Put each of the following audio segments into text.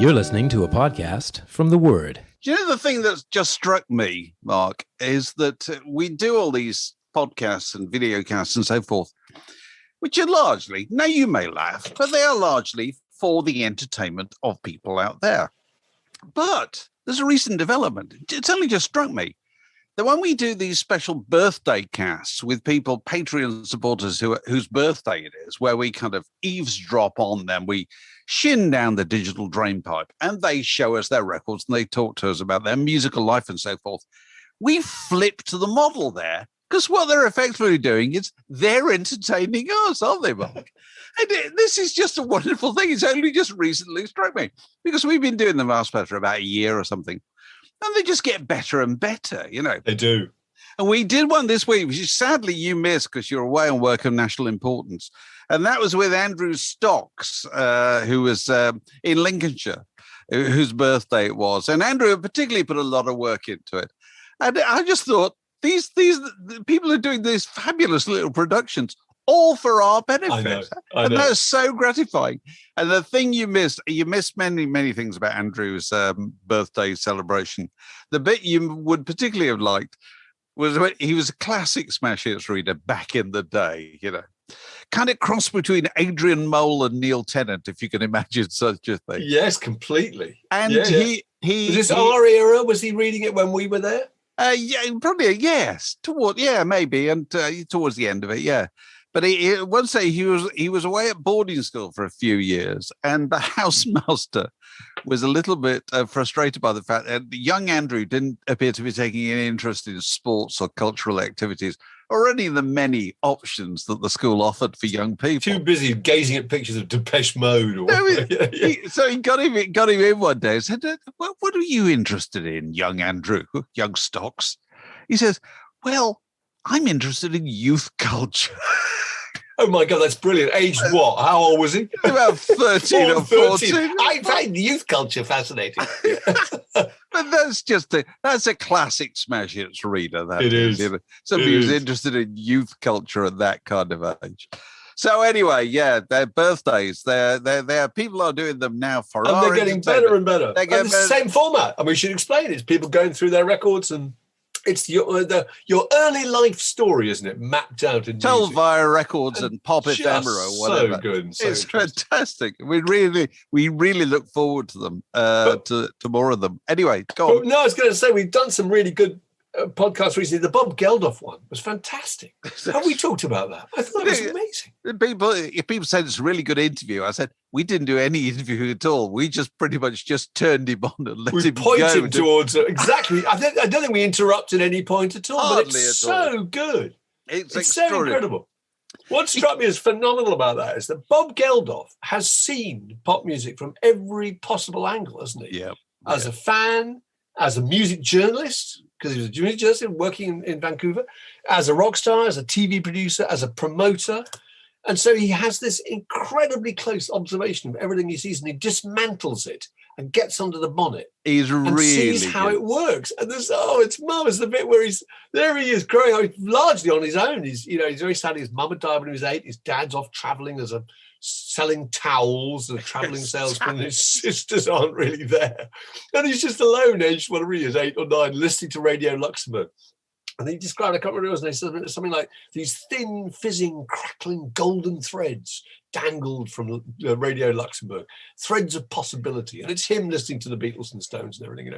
You're listening to a podcast from The Word. Do you know the thing that's just struck me, Mark, is that we do all these podcasts and videocasts and so forth, which are largely, now you may laugh, but they are largely for the entertainment of people out there. But there's a recent development. It's only just struck me that when we do these special birthday casts with people, Patreon supporters whose birthday it is, where we kind of eavesdrop on them, we shin down the digital drainpipe and they show us their records and they talk to us about their musical life and so forth. We flip to the model there because what they're effectively doing is they're entertaining us, aren't they, Mark? And this is just a wonderful thing. It's only just recently struck me because we've been doing the Master for about a year or something. And they just get better and better, you know. They do. And we did one this week, which sadly you missed because you're away on work of national importance. And that was with Andrew Stocks, who was in Lincolnshire, whose birthday it was. And Andrew particularly put a lot of work into it. And I just thought, these people are doing these fabulous little productions all for our benefit. I know. And that's so gratifying. And the thing you missed many, many things about Andrew's birthday celebration. The bit you would particularly have liked was when he was a classic smash hits reader back in the day, you know, kind of cross between Adrian Mole and Neil Tennant, if you can imagine such a thing. Yes, completely. And he was this our era? Was he reading it when we were there? Yeah, probably yes. Maybe, and towards the end of it, yeah. But one day he was away at boarding school for a few years, and the housemaster was a little bit frustrated by the fact that young Andrew didn't appear to be taking any interest in sports or cultural activities or any of the many options that the school offered for young people. Too busy gazing at pictures of Depeche Mode. So he got him in one day and said, what are you interested in, young Andrew, young Stocks? He says, well, I'm interested in youth culture. Oh, my God, that's brilliant. Aged what? How old was he? About 13 or 14. I find youth culture fascinating. But that's a classic smash hits reader. That it is. You know? Somebody who's interested in youth culture at that kind of age. So anyway, yeah, their birthdays, they're people are doing them now for and they're getting better and better. They're getting the same format. And we should explain it. It's people going through their records and it's your early life story, isn't it? Mapped out in Tell music. via records and pop ephemera or whatever. So good. It's fantastic. We really look forward to them, to more of them. Anyway, go on. No, I was going to say we've done some really good podcasts recently. The Bob Geldof one was fantastic. Have we talked about that? I thought it was amazing. People said it's a really good interview. I said we didn't do any interview at all. We just pretty much just turned him on and let him go. We pointed him towards exactly. I don't think we interrupted any point at all. Hardly but it's so good. It's so incredible. What struck me as phenomenal about that is that Bob Geldof has seen pop music from every possible angle, hasn't he? Yeah. As a fan, as a music journalist, because he was a music journalist working in Vancouver, as a rock star, as a TV producer, as a promoter. And so he has this incredibly close observation of everything he sees, and he dismantles it and gets under the bonnet. He's and really sees how it works. And it's marvelous, the bit where he is growing up largely on his own. He's very sad. His mum had died when he was 8. His dad's off traveling selling towels, a traveling salesman. His sisters aren't really there. And he's just alone, aged whatever he is, 8 or 9, listening to Radio Luxembourg. And he described a couple of years, and he said something like these thin, fizzing, crackling golden threads dangled from Radio Luxembourg, threads of possibility. And it's him listening to the Beatles and Stones and everything,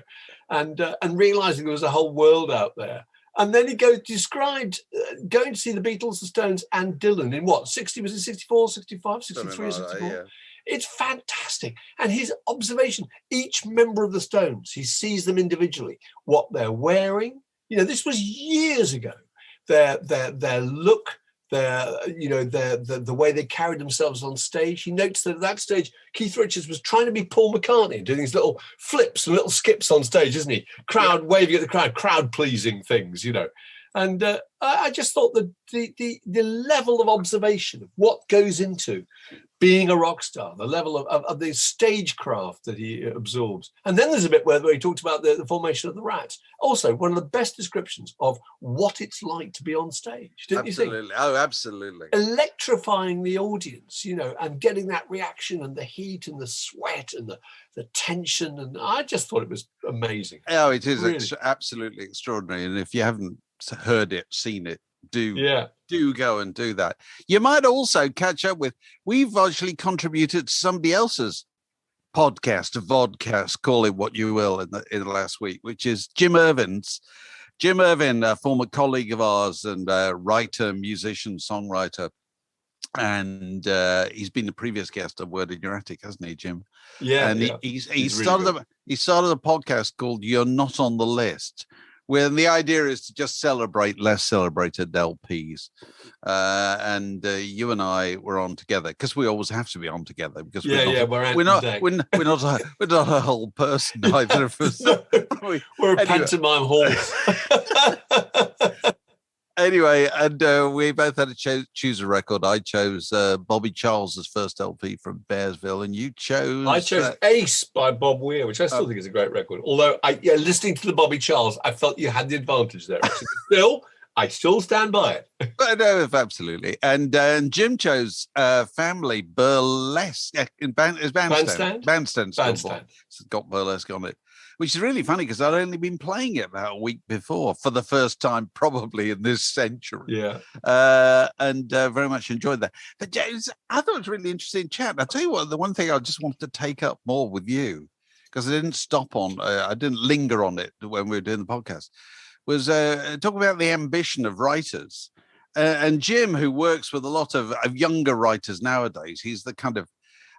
and realizing there was a whole world out there. And then he described going to see the Beatles, the Stones, and Dylan in what, 60, was it 64, 65, 63, 64? Yeah. It's fantastic. And his observation, each member of the Stones, he sees them individually, what they're wearing. This was years ago. Their look, the way they carried themselves on stage. He notes that at that stage, Keith Richards was trying to be Paul McCartney, doing these little flips and little skips on stage, isn't he? Waving at the crowd pleasing things, And I just thought that the level of observation of what goes into being a rock star, the level of the stagecraft that he absorbs. And then there's a bit where he talked about the formation of the Rats. Also, one of the best descriptions of what it's like to be on stage, didn't you think? Absolutely. Oh, absolutely. Electrifying the audience, and getting that reaction and the heat and the sweat and the tension. And I just thought it was amazing. Oh, it is Really. absolutely extraordinary. And if you haven't heard it, seen it, do go and do that. You might also catch up with, we've actually contributed to somebody else's podcast, a vodcast, call it what you will, in the last week, which is Jim Irvin, a former colleague of ours and writer, musician, songwriter. And he's been the previous guest of Word in Your Attic, hasn't he, Jim? Yeah. And yeah. he started a podcast called You're Not on the List, where the idea is to just celebrate less celebrated LPs. And you and I were on together, because we always have to be on together, because we're not a whole person, either of us. No, we're a pantomime horse. Anyway, and we both had to choose a record. I chose Bobby Charles's first LP from Bearsville, and you chose... I chose Ace by Bob Weir, which I still think is a great record. Although, listening to the Bobby Charles, I felt you had the advantage there. I still stand by it. No, absolutely. And Jim chose Family Burlesque. Bandstand. It's got burlesque on it, which is really funny because I'd only been playing it about a week before for the first time probably in this century. Yeah. And very much enjoyed that. But James, I thought it was a really interesting chat. I'll tell you what, the one thing I just wanted to take up more with you, because I didn't stop on, I didn't linger on it when we were doing the podcast, was talk about the ambition of writers. And Jim, who works with a lot of younger writers nowadays, he's the kind of,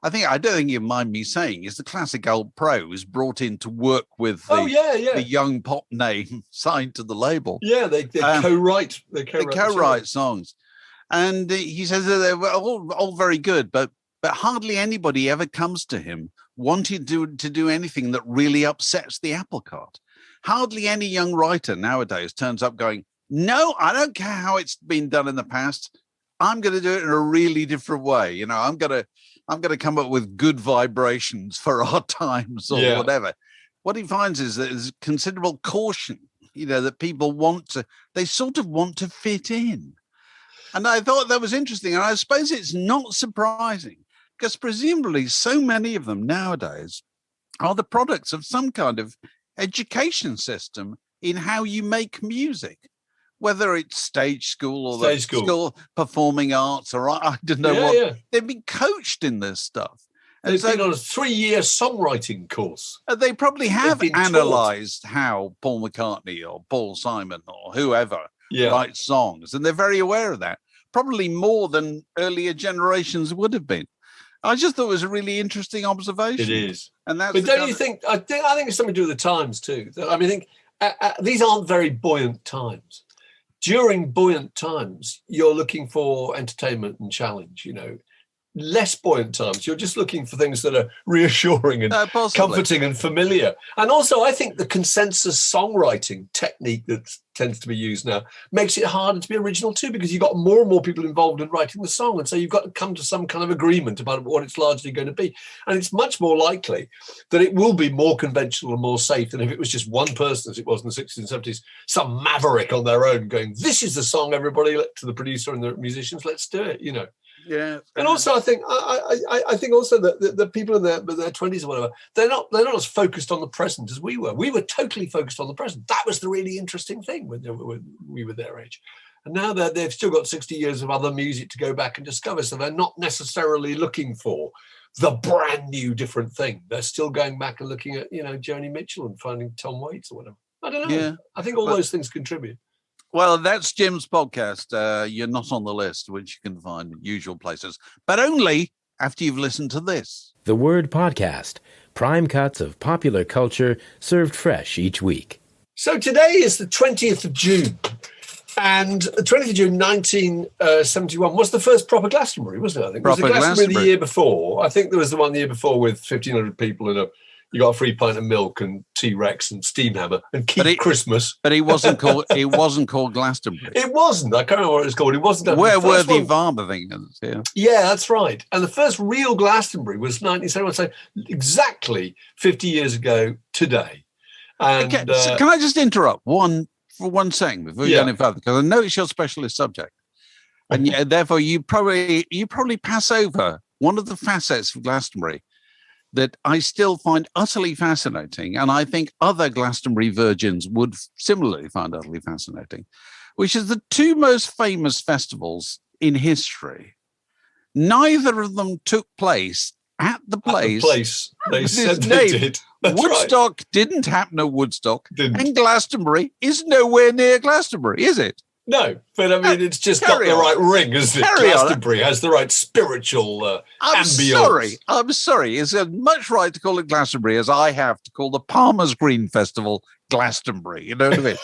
I don't think you mind me saying, is the classic old pro who's brought in to work with the young pop name signed to the label. Yeah, they co-write. They co-write songs. And he says that they're all very good, but hardly anybody ever comes to him wanting to do anything that really upsets the apple cart. Hardly any young writer nowadays turns up going, no, I don't care how it's been done in the past. I'm going to do it in a really different way. I'm going to come up with good vibrations for our times or whatever. What he finds is that there's considerable caution, that people they sort of want to fit in. And I thought that was interesting. And I suppose it's not surprising, because presumably so many of them nowadays are the products of some kind of education system in how you make music, whether it's stage school or the school performing arts, or I don't know what. Yeah. They've been coached in this stuff. And they've been on a 3-year songwriting course. They probably have analysed how Paul McCartney or Paul Simon or whoever writes songs, and they're very aware of that, probably more than earlier generations would have been. I just thought it was a really interesting observation. It is. And that's. But don't you think? I think it's something to do with the times too. I mean, these aren't very buoyant times. During buoyant times, you're looking for entertainment and challenge. Less buoyant times, you're just looking for things that are reassuring and comforting and familiar. And also, I think the consensus songwriting technique that tends to be used now makes it harder to be original too, because you've got more and more people involved in writing the song. And so you've got to come to some kind of agreement about what it's largely going to be. And it's much more likely that it will be more conventional and more safe than if it was just one person, as it was in the 60s and 70s, some maverick on their own going, this is the song, everybody, to the producer and the musicians, let's do it, Yeah, and also I think also that the people in their 20s or whatever, they're not as focused on the present as we were. We were totally focused on the present. That was the really interesting thing when we were their age. And now they've still got 60 years of other music to go back and discover. So they're not necessarily looking for the brand new different thing. They're still going back and looking at Joni Mitchell and finding Tom Waits or whatever. I don't know. Yeah. I think all those things contribute. Well, that's Jim's podcast. You're Not on the List, which you can find in usual places, but only after you've listened to this. The Word Podcast, prime cuts of popular culture served fresh each week. So today is the 20th of June, and the 20th of June 1971 was the first proper Glastonbury, wasn't it? I think it was the Glastonbury the year before. I think there was the one the year before with 1,500 people in a you got a free pint of milk and T-Rex and Steam Hammer and Keep Christmas. But it wasn't called. It wasn't called Glastonbury. It wasn't. I can't remember what it was called. It wasn't. Worthy Varber thing. Yeah, that's right. And the first real Glastonbury was 1971, so exactly 50 years ago today. And okay, so can I just interrupt for one second before you go any further? Because I know it's your specialist subject, and therefore you probably pass over one of the facets of Glastonbury that I still find utterly fascinating, and I think other Glastonbury virgins would similarly find utterly fascinating, which is the two most famous festivals in history. Neither of them took place at the place. They said they did. That's Woodstock didn't happen at Woodstock, Didn't. and Glastonbury is nowhere near Glastonbury, is it? No, but I mean, it's just got the right ring, isn't it? Glastonbury has the right spiritual ambience. I'm sorry. It's as much right to call it Glastonbury as I have to call the Palmer's Green Festival Glastonbury. You know what I mean?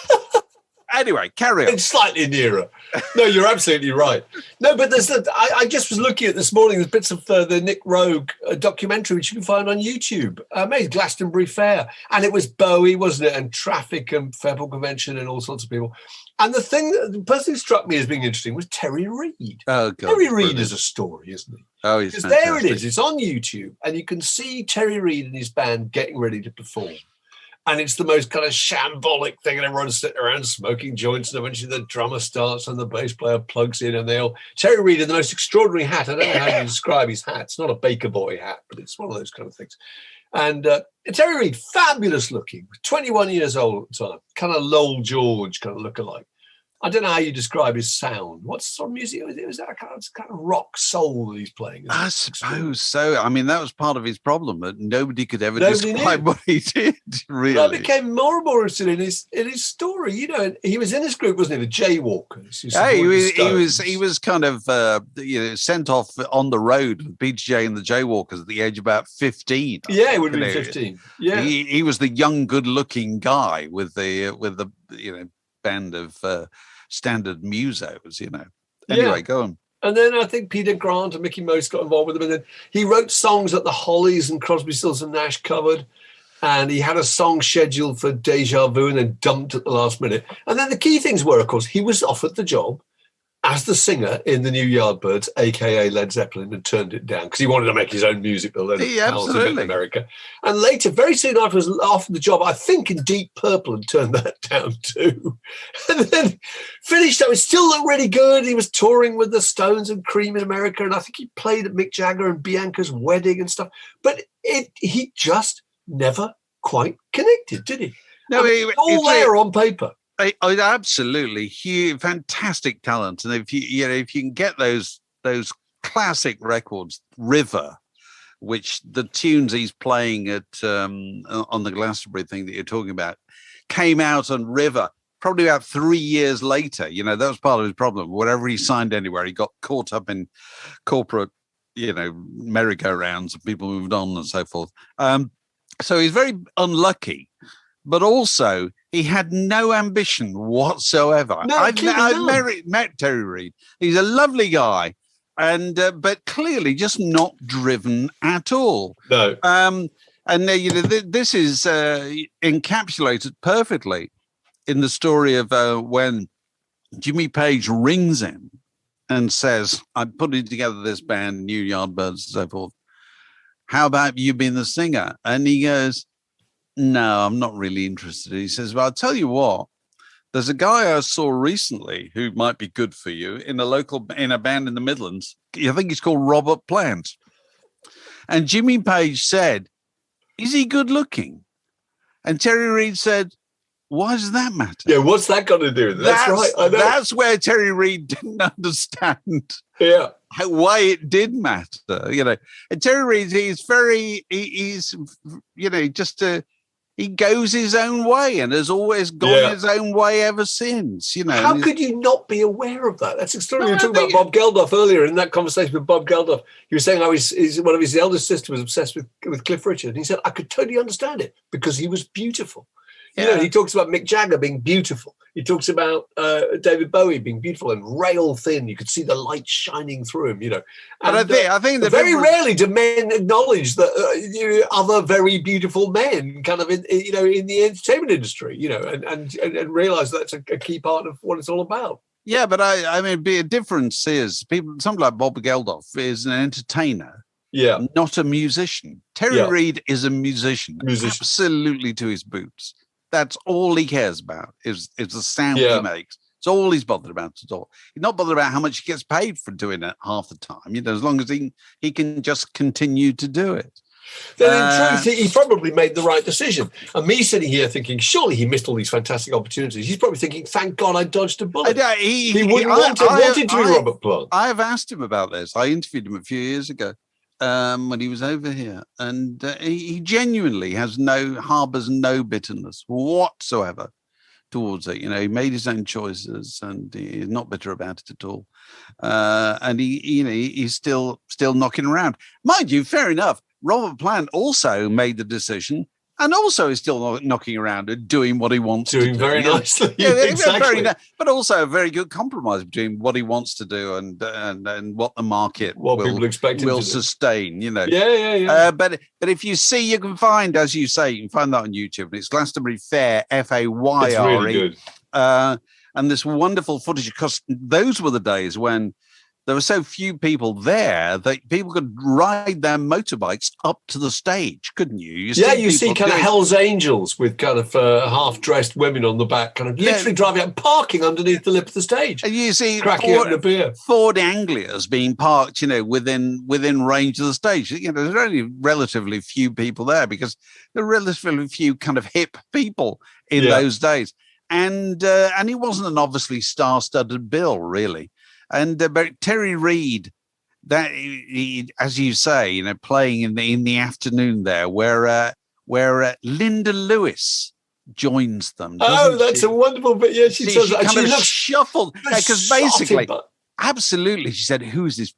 Anyway, carry on. It's slightly nearer. No, you're absolutely right. No, but I just was looking at this morning, there's bits of the Nick Rogue documentary, which you can find on YouTube. Made Glastonbury Fair. And it was Bowie, wasn't it? And Traffic and Federal Convention and all sorts of people. And the person who struck me as being interesting was Terry Reid. Oh, God. Terry Reid is a story, isn't he? Oh, he's fantastic. There it is. It's on YouTube. And you can see Terry Reid and his band getting ready to perform. And it's the most kind of shambolic thing, and everyone's sitting around smoking joints, and eventually the drummer starts and the bass player plugs in, and Terry Reid in the most extraordinary hat. I don't know how you describe his hat. It's not a Baker Boy hat, but it's one of those kind of things. And Terry Reid, fabulous looking, 21 years old at the time, kind of Lowell George kind of look-alike. I don't know how you describe his sound. What sort of music was it? Was that kind of rock soul that he's playing? I suppose so. I mean, that was part of his problem, that nobody could ever describe what he did, really. I became more and more interested in his story. You know, he was in this group, wasn't he? The Jaywalkers. He was kind of sent off on the road with BJ and the Jaywalkers at the age of about 15. Yeah, he would have been 15. Yeah, he was the young, good-looking guy with the band of standard musos, Anyway, go on. And then I think Peter Grant and Mickey Most got involved with him. And then he wrote songs that the Hollies and Crosby, Stills and Nash covered. And he had a song scheduled for Deja Vu and then dumped at the last minute. And then the key things were, of course, he was offered the job as the singer in the New Yardbirds, a.k.a. Led Zeppelin, and turned it down because he wanted to make his own music that led in America. And later, very soon after, was offered the job, I think, in Deep Purple, and turned that down too. And then finished up. It still looked really good. He was touring with the Stones and Cream in America, and I think he played at Mick Jagger and Bianca's wedding and stuff. But he just never quite connected, did he? No, it's all there on paper. Absolutely huge, fantastic talent, and if you can get those classic records, River, which the tunes he's playing at on the Glastonbury thing that you're talking about, came out on River probably about 3 years later. That was part of his problem. Wherever he signed anywhere, he got caught up in corporate, merry-go-rounds, and people moved on and so forth. So he's very unlucky, but also he had no ambition whatsoever. No, I've met Terry Reid. He's a lovely guy, and but clearly just not driven at all. No. This is encapsulated perfectly in the story of when Jimmy Page rings him and says, "I'm putting together this band, New Yardbirds and so forth. How about you being the singer?" And he goes, "No, I'm not really interested." He says, "Well, I'll tell you what, there's a guy I saw recently who might be good for you in a band in the Midlands. I think he's called Robert Plant." And Jimmy Page said, "Is he good looking?" And Terry Reid said, "Why does that matter?" Yeah, what's that got to do with it? That's right. I know. That's where Terry Reid didn't understand. Yeah. Why it did matter, And Terry Reid, he goes his own way and has always gone his own way ever since, How could you not be aware of that? That's extraordinary. You were talking about Bob Geldof earlier in that conversation with Bob Geldof. You were saying how one of his eldest sisters was obsessed with Cliff Richard. And he said, I could totally understand it because he was beautiful. You know, he talks about Mick Jagger being beautiful. He talks about David Bowie being beautiful and rail thin. You could see the light shining through him, you know. And, but I think very rarely do men acknowledge that other very beautiful men kind of in the entertainment industry, you know, and realize that's a key part of what it's all about. Yeah, but I mean, a difference is something like Bob Geldof is an entertainer. Yeah, not a musician. Terry Reid is a musician, absolutely to his boots. That's all he cares about is the sound he makes. It's all he's bothered about at all. He's not bothered about how much he gets paid for doing it half the time. You know, as long as he can just continue to do it. Then in truth, he probably made the right decision. And me sitting here thinking, surely he missed all these fantastic opportunities. He's probably thinking, thank God I dodged a bullet. He wanted to be Robert Plant. I have asked him about this. I interviewed him a few years ago when he was over here. And he genuinely harbours no bitterness whatsoever towards it. You know, he made his own choices and he's not bitter about it at all. And he's still knocking around. Mind you, fair enough. Robert Plant also made the decision and also is still knocking around and doing what he wants to do. Doing very nicely. Yeah, exactly. But also a very good compromise between what he wants to do and what the market people expect him will to sustain, you know. Yeah. But if you see, you can find, as you say, you can find that on YouTube. And it's Glastonbury Fair, Fayre. It's really good. And this wonderful footage, because those were the days when there were so few people there that people could ride their motorbikes up to the stage, couldn't you? You see kind of Hell's Angels with kind of half-dressed women on the back, kind of literally driving up, parking underneath the lip of the stage. And you see cracking open a beer. Ford Anglias being parked, you know, within range of the stage. You know, there's only relatively few people there because there are relatively few kind of hip people in those days. And he wasn't an obviously star-studded bill, really. And but Terry Reid, that he, as you say, you know, playing in the afternoon there, where Linda Lewis joins them. That's a wonderful bit. Yeah, she kind of shuffled because basically, absolutely, she said, "Who's this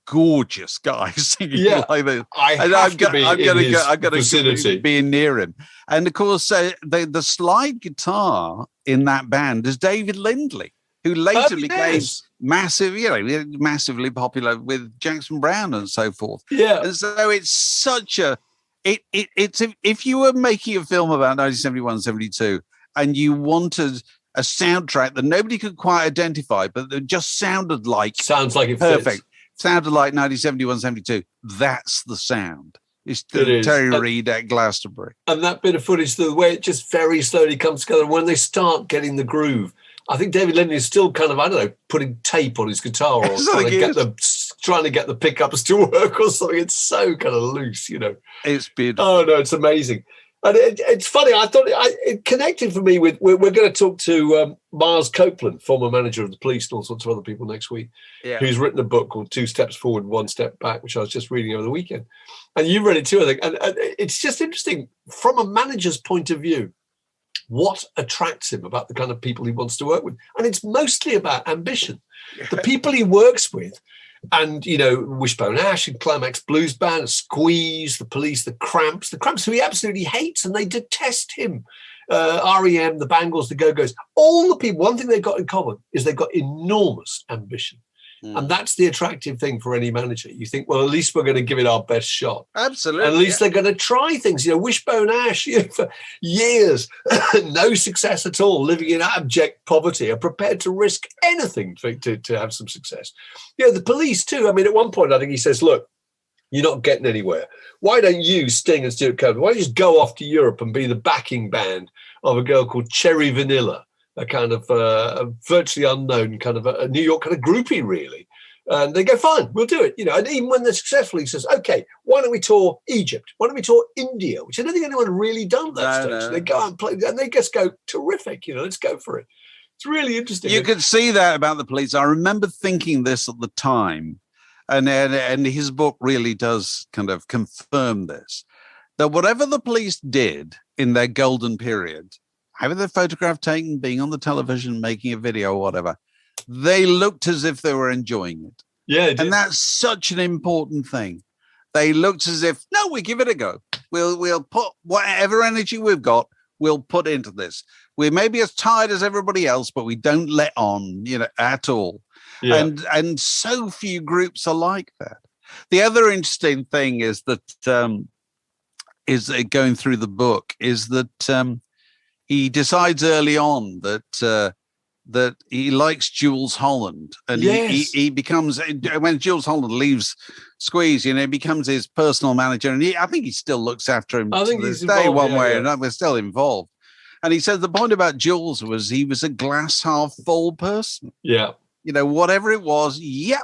gorgeous guy singing like this?" I'm going to be near him. And of course, the slide guitar in that band is David Lindley, who later became massively popular with Jackson Browne and so forth. Yeah. And so it's such a, it's if you were making a film about 1971, 72 and you wanted a soundtrack that nobody could quite identify, but that just sounded like. Sounds like it perfect. Fits. Sounded like 1971, 72. That's the sound. It's Terry Reid at Glastonbury. And that bit of footage, the way it just very slowly comes together, when they start getting the groove, I think David Lindley is still kind of, I don't know, putting tape on his guitar or trying to get the pickups to work or something. It's so kind of loose, you know. It's beautiful. Oh, no, it's amazing. And it's funny. I thought it connected for me with, we're going to talk to Miles Copeland, former manager of the police and all sorts of other people next week, who's written a book called 2 Steps Forward, 1 Step Back, which I was just reading over the weekend. And you read it too, I think. And it's just interesting from a manager's point of view, what attracts him about the kind of people he wants to work with. And it's mostly about ambition. The people he works with, and, you know, Wishbone Ash and Climax Blues Band, Squeeze, the Police, the Cramps who he absolutely hates and they detest him. REM, the Bangles, the Go-Go's, all the people, one thing they've got in common is they've got enormous ambition. And that's the attractive thing for any manager. You think, well, at least we're going to give it our best shot. Absolutely. At least they're going to try things. You know, Wishbone Ash, you know, for years, no success at all, living in abject poverty, are prepared to risk anything to have some success. You know, the Police too. I mean, at one point, I think he says, look, you're not getting anywhere. Why don't you, Sting and Stuart Copeland, why don't you just go off to Europe and be the backing band of a girl called Cherry Vanilla? A kind of a virtually unknown kind of a New York kind of groupie, really. And they go, fine, we'll do it. You know, and even when they're successful, he says, okay, why don't we tour Egypt? Why don't we tour India? Which I don't think anyone really done that stage. No. They go out and play, and they just go, terrific, you know, let's go for it. It's really interesting. You could see that about the Police. I remember thinking this at the time, and his book really does kind of confirm this, that whatever the Police did in their golden period, having their photograph taken, being on the television, making a video or whatever, they looked as if they were enjoying it. Yeah, and that's such an important thing. They looked as if, no, we give it a go. We'll put whatever energy we've got, we'll put into this. We may be as tired as everybody else, but we don't let on, at all. Yeah. And so few groups are like that. The other interesting thing is that going through the book is that he decides early on that he likes Jules Holland, and he becomes, when Jules Holland leaves Squeeze, he becomes his personal manager, and I think he still looks after him. I think to he's this day, involved, one way or another. We're still involved. And he said the point about Jules was he was a glass half full person. Yeah. Whatever it was,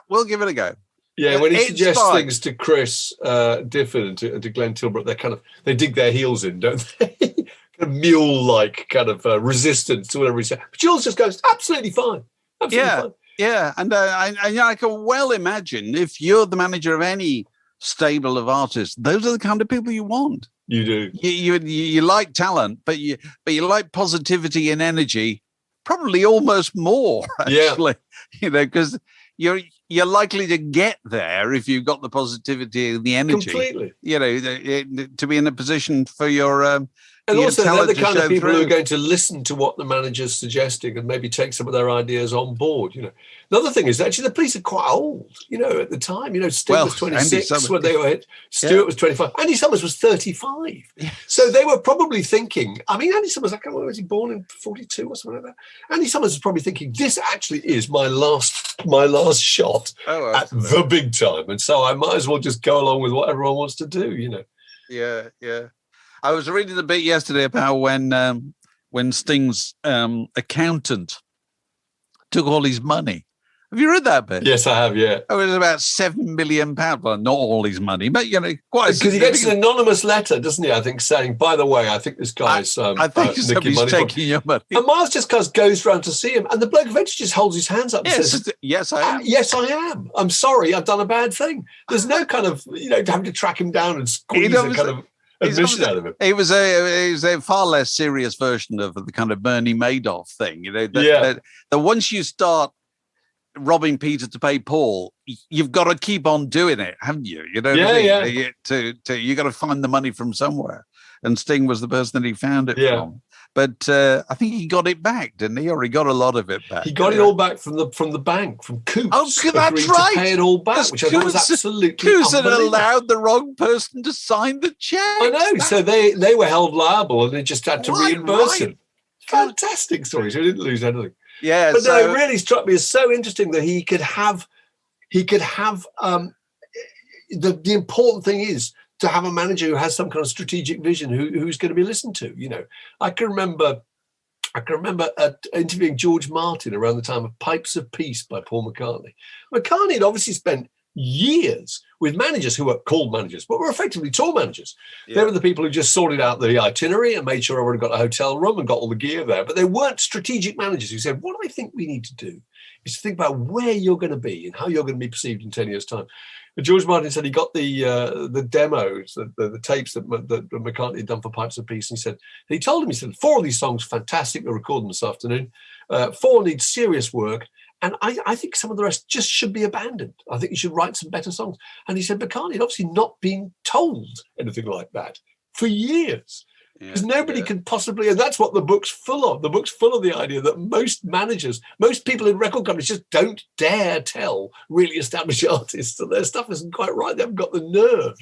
we'll give it a go. Yeah, when he It's suggests fine. things to Chris Difford and to Glenn Tilbrook, they dig their heels in, don't they? Kind of mule-like kind of resistance to whatever he says. But Jules just goes, absolutely fine. Absolutely fine. Yeah, and I can well imagine if you're the manager of any stable of artists, those are the kind of people you want. You do. You like talent, but you like positivity and energy, probably almost more, actually. Yeah. Because you're likely to get there if you've got the positivity and the energy. Completely. To be in a position for your and also they're the kind of people through. who are going to listen to what the manager's suggesting and maybe take some of their ideas on board. Another thing is actually the Police are quite old. At the time, Sting was 26 when they were hit. Stewart was 25. Andy Summers was 35. Yes. So they were probably thinking. I mean, Andy Summers, I can't remember, was he born in 42 or something like that? Andy Summers was probably thinking, this actually is my last shot at the big time, and so I might as well just go along with what everyone wants to do. Yeah. I was reading a bit yesterday about when Sting's accountant took all his money. Have you read that bit? Yes, I have. Yeah, it was about £7 million. Well, not all his money, but quite. Because he gets an anonymous letter, doesn't he? I think saying, "By the way, I think this guy's I think somebody's taking your money." And Miles just goes round to see him, and the bloke eventually just holds his hands up and says, "Yes, I am. Yes, I am. I'm sorry, I've done a bad thing." There's no kind of having to track him down and squeeze a kind of admission out of him. It was a far less serious version of the kind of Bernie Madoff thing. That once you start robbing Peter to pay Paul, you've got to keep on doing it, haven't you? You got to find the money from somewhere. And Sting was the person that he found it from. But I think he got it back, didn't he? Or he got a lot of it back. He got it all back from the bank, from Coots. Oh, that's right. To pay it all back, which I thought was absolutely Coots had allowed the wrong person to sign the check. I know. So they were held liable, and they just had to reimburse him. Fantastic story. So he didn't lose anything. Yeah, but it really struck me as so interesting that he could have. The important thing is to have a manager who has some kind of strategic vision, who's going to be listened to. I can remember interviewing George Martin around the time of Pipes of Peace by Paul McCartney. McCartney had obviously spent years with managers who were called managers, but were effectively tour managers. Yeah. They were the people who just sorted out the itinerary and made sure everyone got a hotel room and got all the gear there. But they weren't strategic managers who said, what I think we need to do is to think about where you're going to be and how you're going to be perceived in 10 years' time. And George Martin said he got the demos, the tapes that McCartney had done for Pipes of Peace. And he told him, he said, 4 of these songs are fantastic. We'll record them this afternoon. 4 need serious work. And I think some of the rest just should be abandoned. I think you should write some better songs. And he said, McCartney had obviously not been told anything like that for years. Because nobody can possibly, and that's what the book's full of. The book's full of the idea that most managers, most people in record companies just don't dare tell really established artists that their stuff isn't quite right. They haven't got the nerve,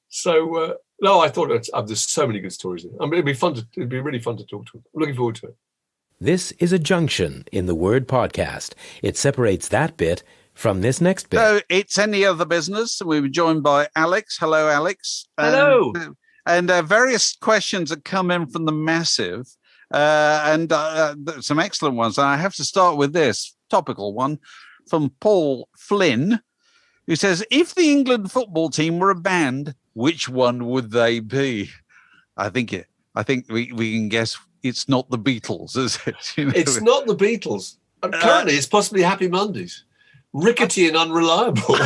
So, no, I thought there's so many good stories. I mean, it'd be really fun to talk to him. I'm looking forward to it. This is a junction in the word podcast. It separates that bit from this next bit. So it's Any Other Business. We were joined by Alex. Hello, Alex. Hello. And various questions that come in from the massive, and some excellent ones. And I have to start with this topical one from Paul Flynn, who says, if the England football team were a band, which one would they be? I think we can guess it's not the Beatles, is it? It's not the Beatles. Currently, it's possibly Happy Mondays. Rickety and unreliable.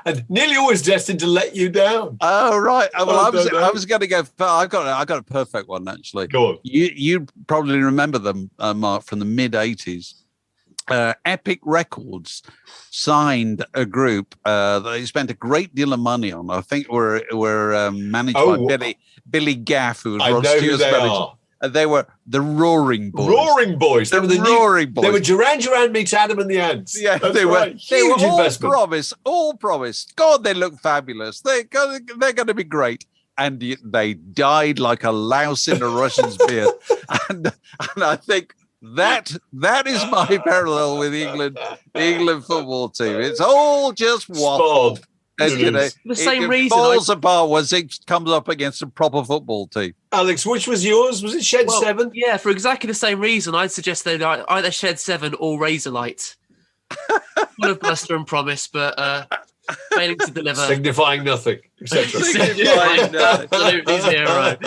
and nearly always destined to let you down. Oh, right. Well, I was going to go. I got a perfect one, actually. Go on. You probably remember them, Mark, from the mid-'80s. Epic Records signed a group that they spent a great deal of money on. I think were managed by Billy Gaff, who was Rod Stewart's manager. They were the Roaring Boys. Roaring Boys. The Roaring Boys. They were Duran meets Adam and the Ants. Yeah, that's they right. were. Huge They were investment. all promised. God, they look fabulous. They're going to be great. And they died like a louse in a Russian's beard. And I think that is my parallel with England, the England football team. It's all just waffle. And, the same reason falls apart once it comes up against a proper football team. Alex, which was yours? Was it Shed 7? Yeah, for exactly the same reason. I'd suggest they either Shed 7 or Razorlight. Full of bluster and promise, but failing to deliver. Signifying nothing, etc. Absolutely zero.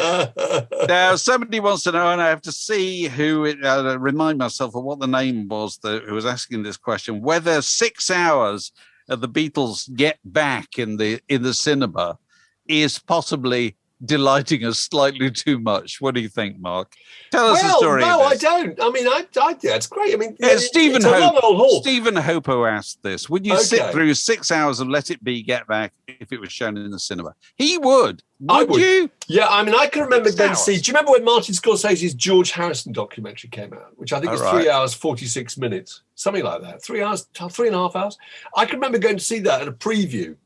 Now, somebody wants to know, and I have to see who remind myself of what the name was who was asking this question, whether 6 hours of the Beatles Get Back in the cinema is possibly delighting us slightly too much. What do you think, Mark? Tell us the story. No, I don't. I mean, I that's great. I mean, Stephen Hopo asked this. Would you sit through 6 hours of Let It Be Get Back if it was shown in the cinema? He would. Would you? Yeah, I mean, I can remember going to see. Do you remember when Martin Scorsese's George Harrison documentary came out, which I think was 3 hours 46 minutes, something like that. 3 hours, 3.5 hours. I can remember going to see that at a preview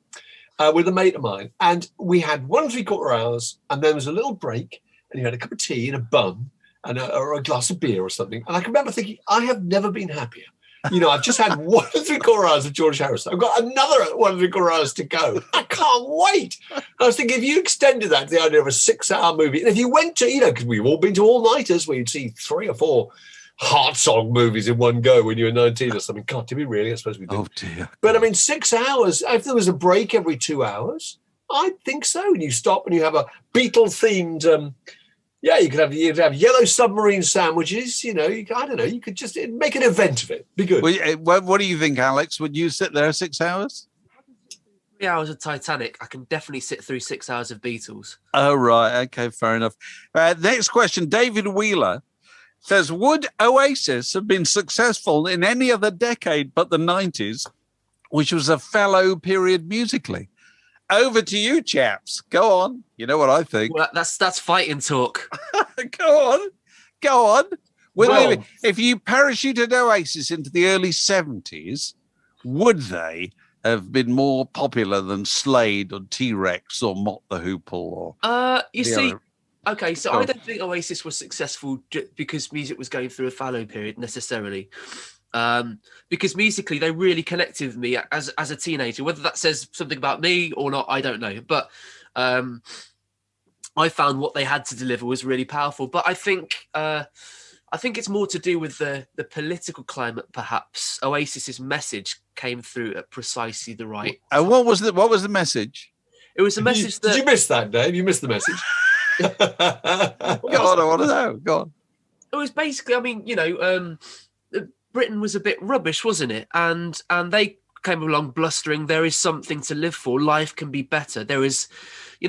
with a mate of mine, and we had 1 3/4 hours, and there was a little break, and you had a cup of tea and a bun and or a glass of beer or something. And I can remember thinking, I have never been happier. I've just had 1 3/4 hours of George Harrison. I've got another 1 3/4 hours to go. I can't wait. And I was thinking, if you extended that to the idea of a 6-hour movie, and if you went to, because we've all been to all-nighters where you'd see 3 or 4 heart song movies in one go when you were 19 or something. God, did we really? I suppose we did. Oh, dear. But I mean, 6 hours, if there was a break every 2 hours, I think so. And you stop and you have a Beatle-themed... you'd have yellow submarine sandwiches. I don't know. You could just make an event of it. Be good. What do you think, Alex? Would you sit there 6 hours? 3 hours of Titanic. I can definitely sit through 6 hours of Beatles. Oh, right. Okay, fair enough. Next question. David Wheeler says, would Oasis have been successful in any other decade but the 90s, which was a fallow period musically? Over to you, chaps. Go on. You know what I think. Well, that's fighting talk. Go on. Well, if you parachuted Oasis into the early 70s, would they have been more popular than Slade or T-Rex or Mott the Hoople? Okay, so I don't think Oasis was successful because music was going through a fallow period necessarily. Because musically they really connected with me as a teenager. Whether that says something about me or not, I don't know. But I found what they had to deliver was really powerful. But I think it's more to do with the political climate. Perhaps Oasis's message came through at precisely the right. What was the message? It was a message. Did you miss that, Dave? You missed the message. Go on, I want to know. Go on. It was basically, Britain was a bit rubbish, wasn't it? And they came along blustering, there is something to live for. Life can be better. There is,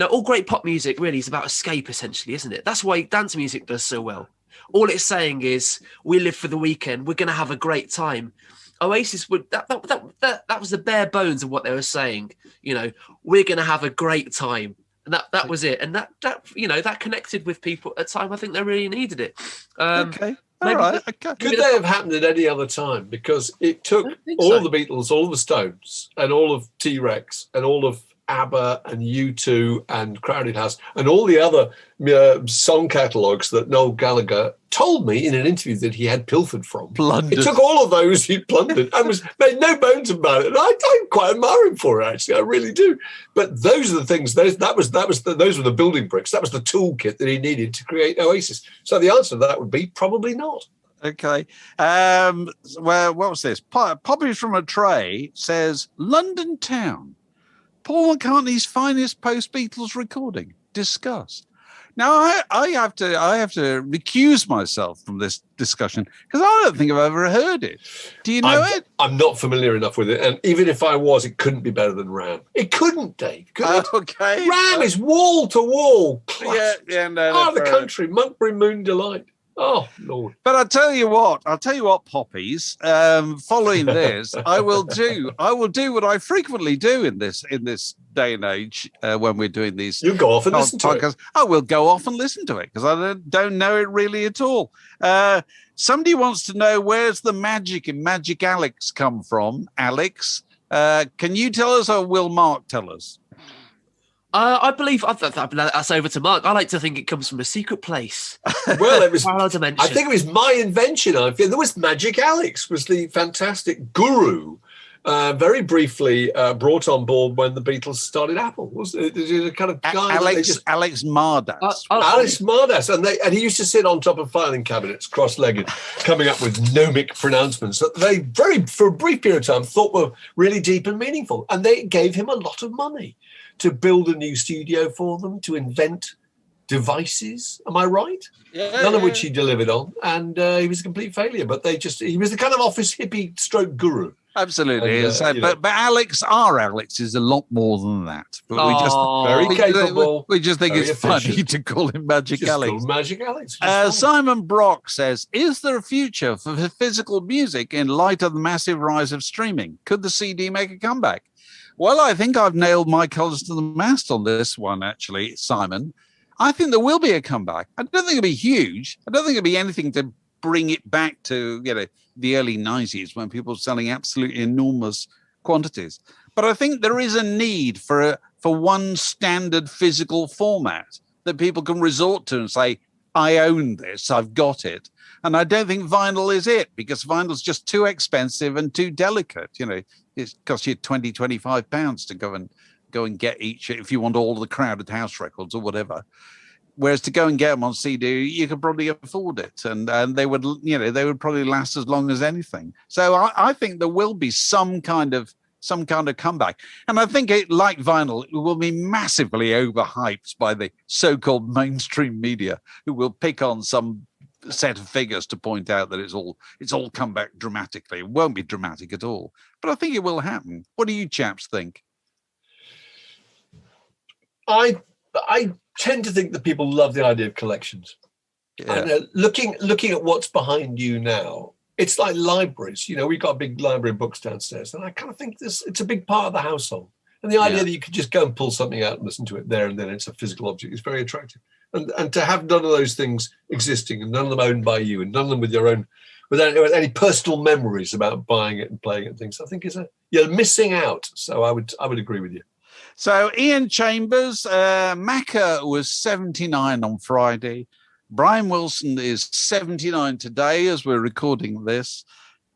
all great pop music really is about escape, essentially, isn't it? That's why dance music does so well. All it's saying is, we live for the weekend. We're going to have a great time. Oasis that was the bare bones of what they were saying. We're going to have a great time. And that was it. And that connected with people at a time I think they really needed it. Okay. All right. Okay. Could they have happened at any other time? Because it took all of the Beatles, all of the Stones, and all of T-Rex, and all of ABBA, and U2, and Crowded House, and all the other song catalogues that Noel Gallagher told me in an interview that he had pilfered from. Plundered. It took all of those he'd plundered and made no bones about it. And I quite admire him for it, actually. I really do. But those are the things. Those were the building bricks. That was the toolkit that he needed to create Oasis. So the answer to that would be probably not. Okay. Well, what was this? Poppy from a Tray says, London Town, Paul McCartney's finest post-Beatles recording. Discuss. Now, I have to recuse myself from this discussion because I don't think I've ever heard it. Do you know it? I'm not familiar enough with it. And even if I was, it couldn't be better than Ram. It couldn't, Dave. Could it? Okay. Ram is wall-to-wall classic. Yeah, no, Out of the country, Monkbury Moon Delight. Oh, Lord. But I'll tell you what, Poppies. Following this, I will do what I frequently do in this day and age when we're doing these. You go off and listen to it. I will go off and listen to it because I don't know it really at all. Somebody wants to know, where's the magic in Magic Alex come from? Alex, can you tell us, or will Mark tell us? I believe that's over to Mark. I like to think it comes from a secret place. Well, it was. Parallel dimension. I think it was my invention. I feel there was Magic Alex, was the fantastic guru, very briefly brought on board when the Beatles started Apple. Was it a kind of guy? Alex Mardas. Alex Mardas, and he used to sit on top of filing cabinets, cross-legged, coming up with gnomic pronouncements that they for a brief period of time thought were really deep and meaningful, and they gave him a lot of money to build a new studio for them, to invent devices. Am I right? Yeah, None of which he delivered on, and he was a complete failure. But he was the kind of office hippie stroke guru. Absolutely. But Alex is a lot more than that. But very capable. We just think it's efficient. funny to call him Magic Alex. Magic Alex. Simon Brock says, is there a future for physical music in light of the massive rise of streaming? Could the CD make a comeback? Well, I think I've nailed my colours to the mast on this one, actually, Simon. I think there will be a comeback. I don't think it'll be huge. I don't think it'll be anything to bring it back to, the early 90s when people were selling absolutely enormous quantities. But I think there is a need for one standard physical format that people can resort to and say, I own this, I've got it. And I don't think vinyl is it, because vinyl's just too expensive and too delicate. It costs you £25 to go and get each, if you want all the Crowded House records or whatever. Whereas to go and get them on CD, you could probably afford it, and they would probably last as long as anything. So I think there will be some kind of comeback, and I think like vinyl, it will be massively overhyped by the so-called mainstream media, who will pick on some set of figures to point out that it's all come back dramatically. It won't be dramatic at all, but I think it will happen. What do you chaps think? I tend to think that people love the idea of collections. Yeah. And looking at what's behind you now, it's like libraries. We've got a big library of books downstairs, and I kind of think it's a big part of the household. And the idea that you could just go and pull something out and listen to it there and then, it's a physical object, is very attractive. And to have none of those things existing, and none of them owned by you, and none of them without any personal memories about buying it and playing it and things, I think you're missing out. So I would agree with you. So Ian Chambers, Macca was 79 on Friday. Brian Wilson is 79 today as we're recording this.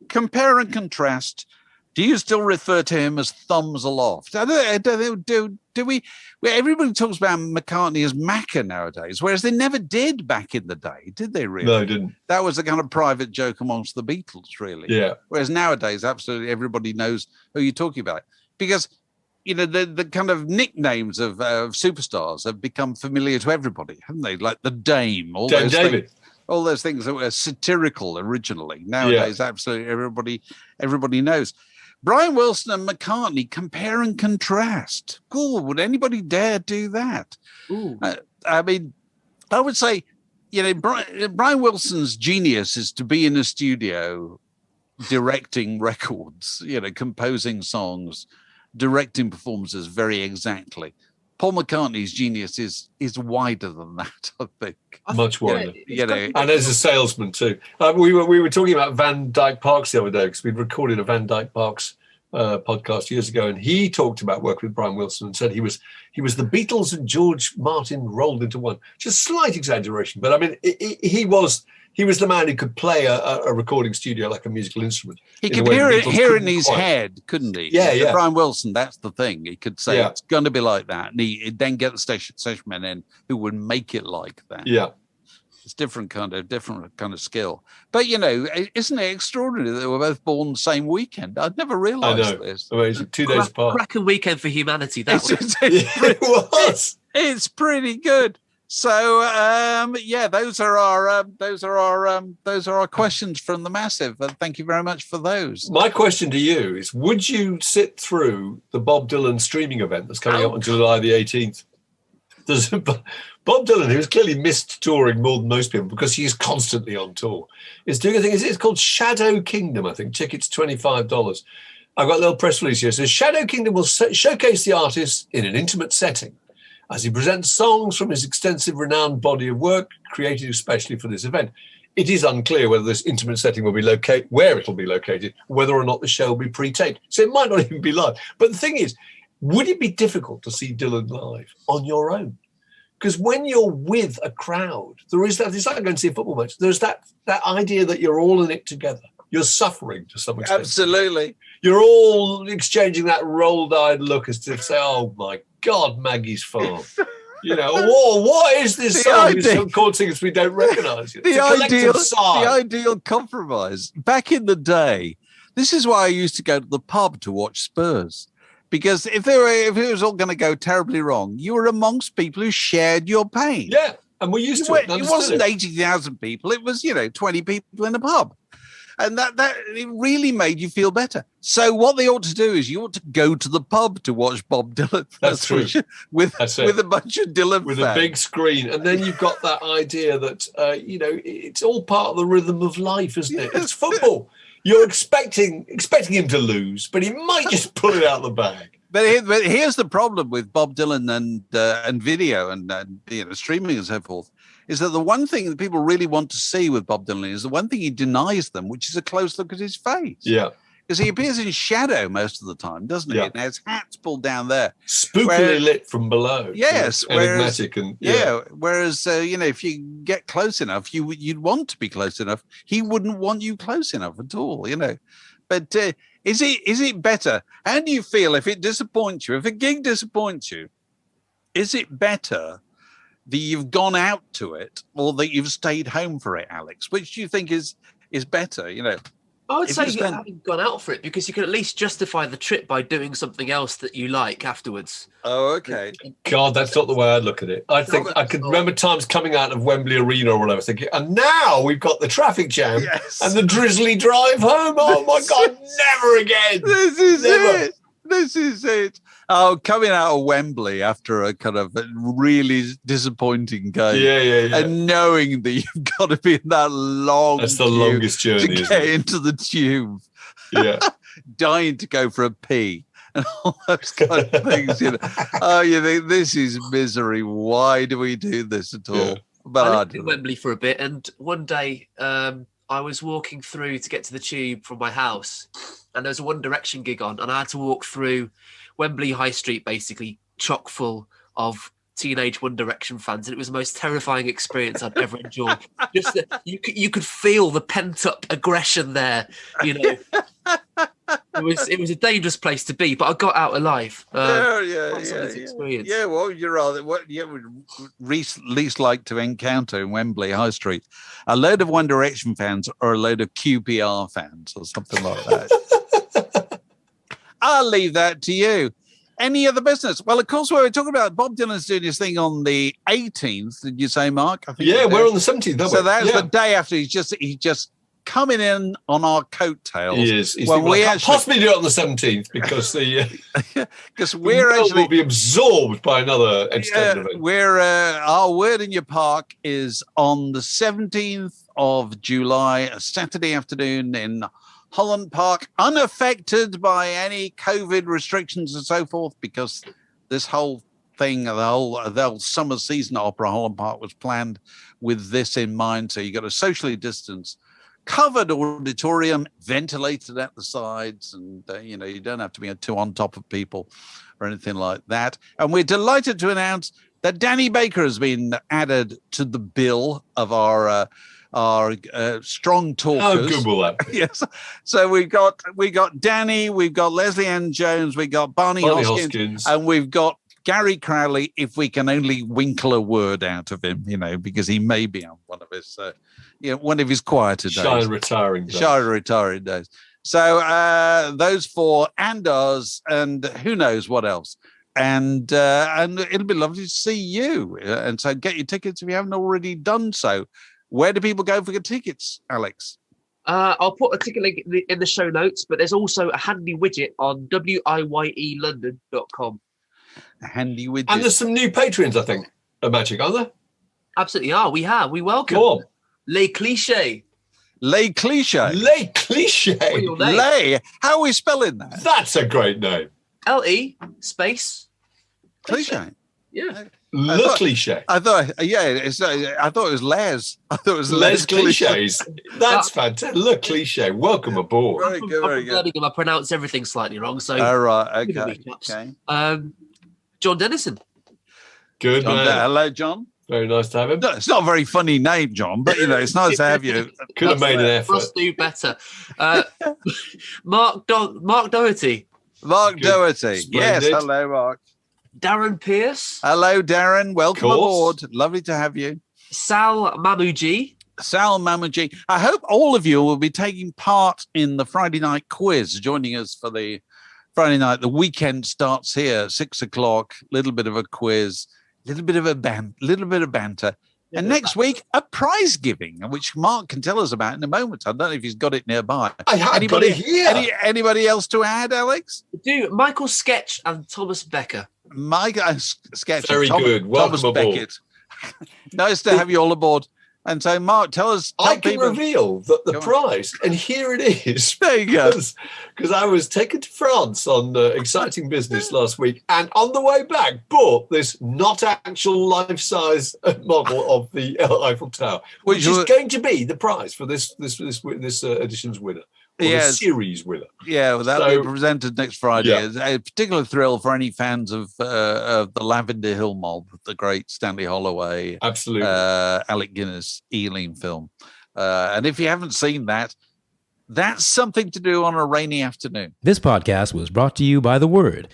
Compare and contrast. Do you still refer to him as thumbs aloft? Do we? Everybody talks about McCartney as Macca nowadays, whereas they never did back in the day, did they really? No, they didn't. That was a kind of private joke amongst the Beatles, really. Yeah. Whereas nowadays, absolutely everybody knows who you're talking about. Because, the kind of nicknames of superstars have become familiar to everybody, haven't they? Like the Dame, all those things that were satirical originally. Nowadays, absolutely everybody knows. Brian Wilson and McCartney, compare and contrast. Cool. Would anybody dare do that? I would say, Brian Wilson's genius is to be in a studio directing records, composing songs, directing performances very exactly. Paul McCartney's genius is wider than that, I think. Much wider. And as a salesman too. We were talking about Van Dyke Parks the other day, because we'd recorded a Van Dyke Parks podcast years ago, and he talked about working with Brian Wilson and said he was the Beatles and George Martin rolled into one. Just slight exaggeration, but I mean, he was the man who could play a recording studio like a musical instrument. He could hear it in his head, couldn't he? Yeah. Brian Wilson, that's the thing. He could say it's going to be like that, and he'd then get the station men in who would make it like that. Yeah. It's different kind of skill. But, isn't it extraordinary that they were both born the same weekend? I'd never realised this. Amazing. 2 days apart. Cracking weekend for humanity, that was. It was. It's pretty good. So those are our questions from the Massive. Thank you very much for those. My question to you is: would you sit through the Bob Dylan streaming event that's coming up on July the 18th? There's Bob Dylan, who's clearly missed touring more than most people because he's constantly on tour, is doing a thing. It's called Shadow Kingdom, I think. Tickets $25. I've got a little press release here. So Shadow Kingdom will showcase the artist in an intimate setting as he presents songs from his extensive, renowned body of work created especially for this event. It is unclear whether this intimate setting will be located, where it'll be located, whether or not the show will be pre-taped. So it might not even be live. But the thing is, would it be difficult to see Dylan live on your own? Because when you're with a crowd, there is that. It's like going to see a football match. There's that idea that you're all in it together. You're suffering to some extent. Absolutely. You're all exchanging that rolled-eyed look as to say, "Oh my God, Maggie's farm." Whoa, what is this song? These some chord singers we don't recognise. The ideal compromise. Back in the day, this is why I used to go to the pub to watch Spurs. Because if it was all going to go terribly wrong, you were amongst people who shared your pain. Yeah, and we used to it. It wasn't 80,000 people. It was, 20 people in a pub. And that it really made you feel better. So what they ought to do is you ought to go to the pub to watch Bob Dylan. That's true. With a bunch of Dylan with fans. A big screen. And then you've got that idea that, it's all part of the rhythm of life, isn't it? It's football. You're expecting him to lose, but he might just pull it out of the bag. But here's the problem with Bob Dylan and video and streaming and so forth, is that the one thing that people really want to see with Bob Dylan is the one thing he denies them, which is a close look at his face. Yeah. Because he appears in shadow most of the time, doesn't he? Yeah. And his hat's pulled down there. Spookily lit from below. Yes. Enigmatic. Whereas, if you get close enough, you'd want to be close enough. He wouldn't want you close enough at all, But is it better? How do you feel if it disappoints you? If a gig disappoints you, is it better that you've gone out to it or that you've stayed home for it, Alex? Which do you think is better? I would say you haven't gone out for it because you can at least justify the trip by doing something else that you like afterwards. Oh, okay. God, that's not the way I'd look at it. I think I could remember times coming out of Wembley Arena or whatever, thinking, and now we've got the traffic jam and the drizzly drive home. Oh my God, never again. This is it. Oh, coming out of Wembley after a kind of really disappointing game. Yeah. And knowing that you've got to be in that long That's the longest journey, to get into the tube. Yeah. Dying to go for a pee and all those kind of things. Oh, you think this is misery. Why do we do this at all? Yeah. But I lived in Wembley for a bit, and one day I was walking through to get to the tube from my house, and there was a One Direction gig on, and I had to walk through Wembley High Street, basically chock full of teenage One Direction fans, and it was the most terrifying experience I've ever endured. Just that you could feel the pent up aggression there. It was a dangerous place to be, but I got out alive. Experience. Yeah, what would you rather? What you would least like to encounter in Wembley High Street? A load of One Direction fans or a load of QPR fans or something like that? I'll leave that to you. Any other business? Well, of course, we were talking about Bob Dylan's doing his thing on the 18th. Did you say, Mark? I think we're on the 17th. So that's the day after. He's just coming in on our coattails. He is. We can't possibly do it on the 17th because we'll be absorbed by another extended event. Our Word in Your Park is on the 17th of July, a Saturday afternoon in Holland Park, unaffected by any COVID restrictions and so forth, because this whole thing, the whole summer season at Opera Holland Park was planned with this in mind. So you got a socially distanced, covered auditorium, ventilated at the sides, and you don't have to be too on top of people or anything like that. And we're delighted to announce that Danny Baker has been added to the bill of our strong talkers. Oh, good will that be? Yes. So we got Danny, we've got Leslie Ann Jones, we've got Barney Hoskins, and we've got Gary Crowley, if we can only winkle a word out of him, because he may be on one of his quieter days. Shy retiring days. So those four and ours, and who knows what else. And it'll be lovely to see you. And so get your tickets if you haven't already done so. Where do people go for your tickets, Alex? I'll put a ticket link in the show notes, but there's also a handy widget on wiyelondon.com. A handy widget. And there's some new patrons, I think. a magic, aren't there? Absolutely are. We welcome Go on. Les Clichés. Les Clichés. Les Clichés. What are your names? Les. How are we spelling that? That's a great name. LE space Cliché. Yeah. Le Cliché. I thought it was Les. I thought it was Les Clichés. That's fantastic. Le Cliché. Welcome aboard. Very good, very good. Birmingham, I pronounce everything slightly wrong. So, All right, give okay. me chaps. Okay. John Dennison. Good John, man. hello, John. Very nice to have him. No, it's not a very funny name, John, but it's nice to have you. Could have made an effort. Must do better. Mark Doherty. Mark Good. Doherty. Yes, Splendid. hello, Mark. Darren Pierce. Hello, Darren. Welcome Course. aboard. Lovely to have you. Sal Mamuji. Sal Mamaji. I hope all of you will be taking part in the Friday night quiz, joining us for the Friday night. The weekend starts here, 6:00. Little bit of a quiz, little bit of banter. And next week, a prize giving, which Mark can tell us about in a moment. I don't know if he's got it nearby. I have got it here. Anybody else to add, Alex? Do Michael Sketch and Thomas Becker. Mike sketch. Very good. Welcome Thomas aboard. Beckett. Nice to have you all aboard. And so, Mark, tell I can people. reveal the Go on. prize, and here it is. There you go. Because I was taken to France on exciting business last week, and on the way back, bought this not actual life-size model of the Eiffel Tower, which is going to be the prize for this edition's winner. Or the series winner. Yeah, well, that'll So- be presented next Friday. Yeah. It's a particular thrill for any fans of the Lavender Hill Mob, the great Stanley Holloway, Absolutely. Alec Guinness, Ealing film. And if you haven't seen that, that's something to do on a rainy afternoon. This podcast was brought to you by The Word.